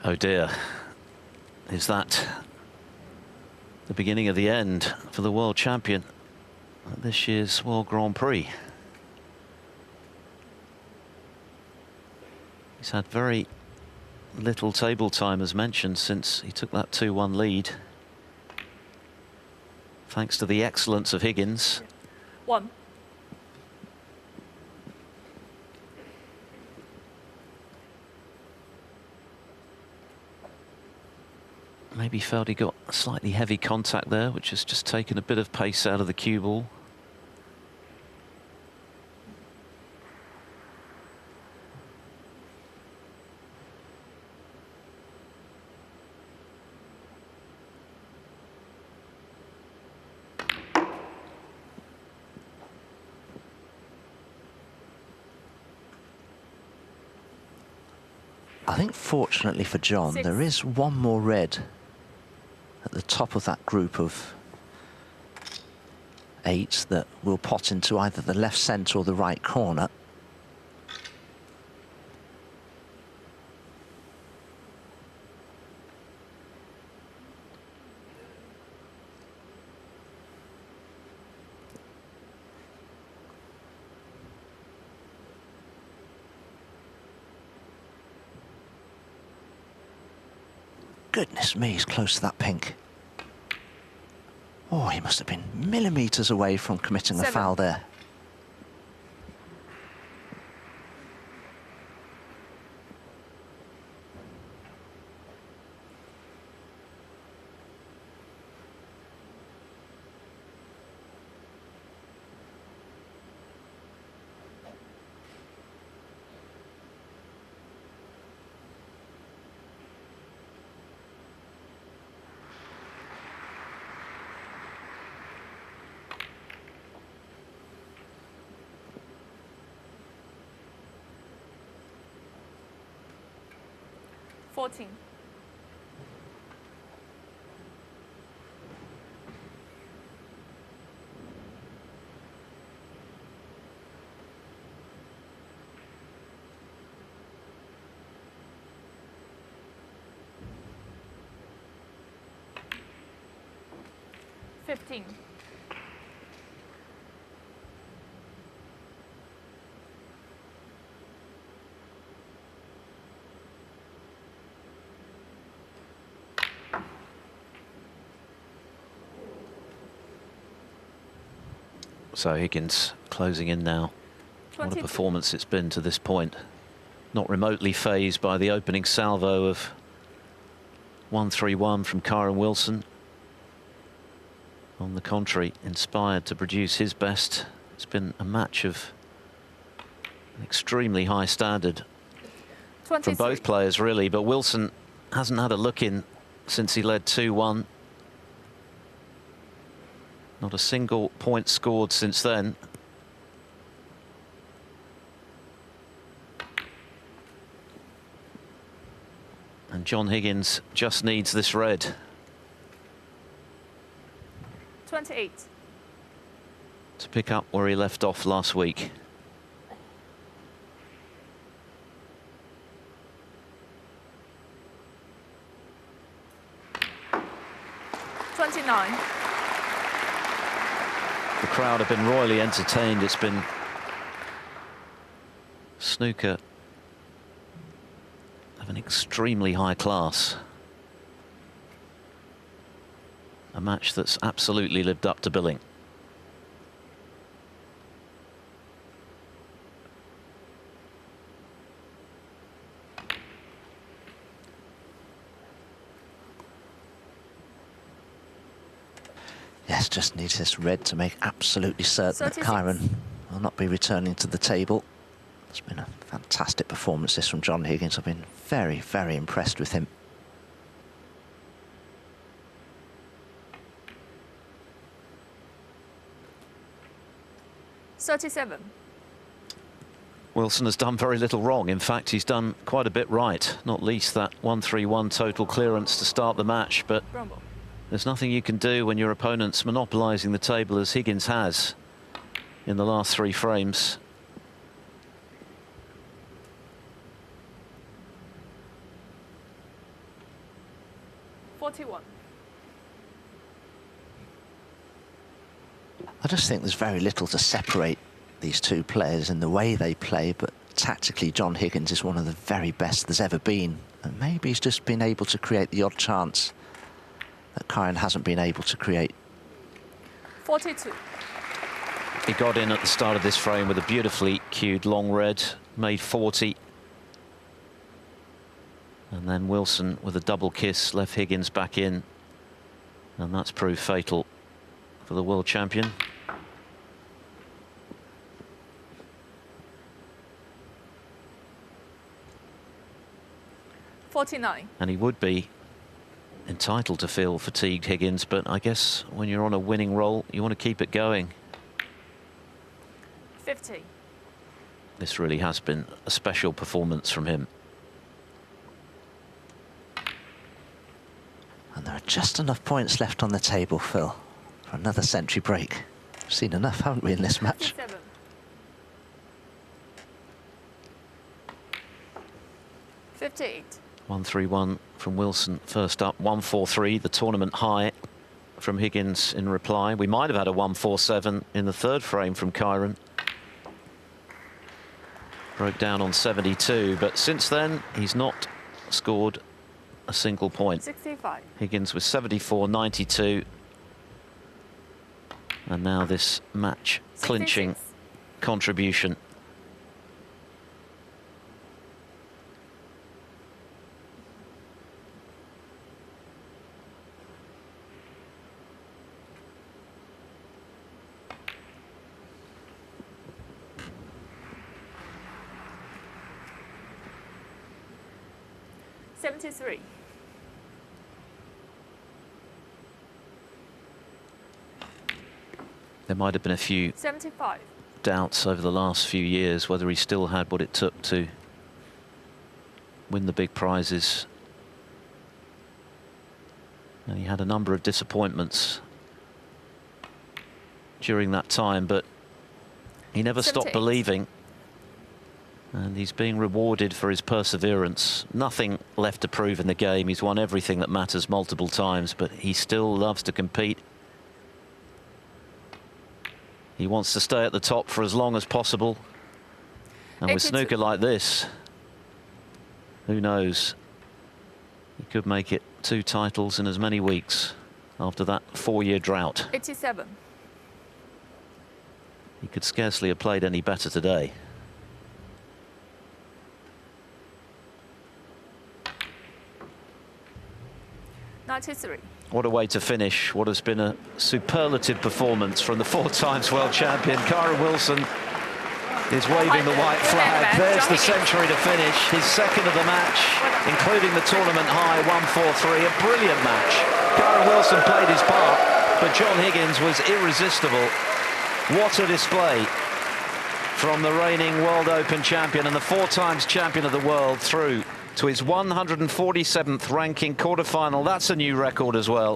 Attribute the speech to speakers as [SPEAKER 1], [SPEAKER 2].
[SPEAKER 1] Oh dear. Is that the beginning of the end for the world champion at this year's World Grand Prix? He's had very little table time, as mentioned, since he took that 2-1 lead. Thanks to the excellence of Higgins.
[SPEAKER 2] 1.
[SPEAKER 1] Maybe felt he got slightly heavy contact there, which has just taken a bit of pace out of the cue ball.
[SPEAKER 3] I think fortunately for John,
[SPEAKER 2] 6.
[SPEAKER 3] there is one more red at the top of that group of 8 that will pot into either the left centre or the right corner. Goodness me, he's close to that pink. Oh, he must have been millimetres away from committing a
[SPEAKER 2] 7.
[SPEAKER 3] foul there.
[SPEAKER 2] Fourteen. $15.
[SPEAKER 1] So Higgins closing in now. What a
[SPEAKER 2] 22.
[SPEAKER 1] performance it's been to this point. Not remotely phased by the opening salvo of 1-3-1 from Kyron Wilson. On the contrary, inspired to produce his best. It's been a match of an extremely high standard
[SPEAKER 2] 23.
[SPEAKER 1] from both players, really. But Wilson hasn't had a look in since he led 2-1. Not a single point scored since then. And John Higgins just needs this red
[SPEAKER 2] 28.
[SPEAKER 1] to pick up where he left off last week.
[SPEAKER 2] $29.
[SPEAKER 1] The crowd have been royally entertained. It's been snooker of an extremely high class. A match that's absolutely lived up to billing.
[SPEAKER 3] Yes, just needs this red to make absolutely certain that
[SPEAKER 2] 36.
[SPEAKER 3] Kyron will not be returning to the table. It's been a fantastic performance this from John Higgins. I've been very, very impressed with him.
[SPEAKER 2] $37.
[SPEAKER 1] Wilson has done very little wrong. In fact, he's done quite a bit right, not least that 1-3-1 total clearance to start the match. But
[SPEAKER 2] Rumble.
[SPEAKER 1] there's nothing you can do when your opponent's monopolising the table as Higgins has in the last 3 frames.
[SPEAKER 2] 41.
[SPEAKER 3] I just think there's very little to separate these two players in the way they play, but tactically John Higgins is one of the very best there's ever been, and maybe he's just been able to create the odd chance that Kyren hasn't been able to create.
[SPEAKER 2] 42.
[SPEAKER 1] He got in at the start of this frame with a beautifully cued long red, made 40. And then Wilson, with a double kiss, left Higgins back in. And that's proved fatal for the world champion.
[SPEAKER 2] $49.
[SPEAKER 1] And he would be entitled to feel fatigued, Higgins, but I guess when you're on a winning roll, you want to keep it going.
[SPEAKER 2] 50.
[SPEAKER 1] This really has been a special performance from him.
[SPEAKER 3] And there are just enough points left on the table, Phil, for another century break. We've seen enough, haven't we, in this match?
[SPEAKER 2] 57. $58.
[SPEAKER 1] 1-3-1 from Wilson first up. 1-4-3, the tournament high from Higgins in reply. We might have had a 1-4-7 in the third frame from Kyren. Broke down on 72, but since then he's not scored a single point.
[SPEAKER 2] 65.
[SPEAKER 1] Higgins with 74, 92. And now this match clinching
[SPEAKER 2] 66.
[SPEAKER 1] contribution.
[SPEAKER 2] $73.
[SPEAKER 1] There might have been a few
[SPEAKER 2] 75.
[SPEAKER 1] doubts over the last few years whether he still had what it took to win the big prizes. And he had a number of disappointments during that time, but he never stopped
[SPEAKER 2] 78.
[SPEAKER 1] believing. And he's being rewarded for his perseverance. Nothing left to prove in the game. He's won everything that matters multiple times, but he still loves to compete. He wants to stay at the top for as long as possible. And with
[SPEAKER 2] 82.
[SPEAKER 1] snooker like this, who knows? He could make it 2 titles in as many weeks after that 4-year drought.
[SPEAKER 2] 87.
[SPEAKER 1] He could scarcely have played any better today.
[SPEAKER 2] $93.
[SPEAKER 1] What a way to finish what has been a superlative performance from the 4-times world champion. Kyren Wilson is waving the white flag. There's the century to finish, his second of the match, including the tournament high 1-4-3. A brilliant match. Kyren Wilson played his part, but John Higgins was irresistible. What a display from the reigning World Open champion and the 4-times champion of the world through to his 147th ranking quarterfinal. That's a new record as well.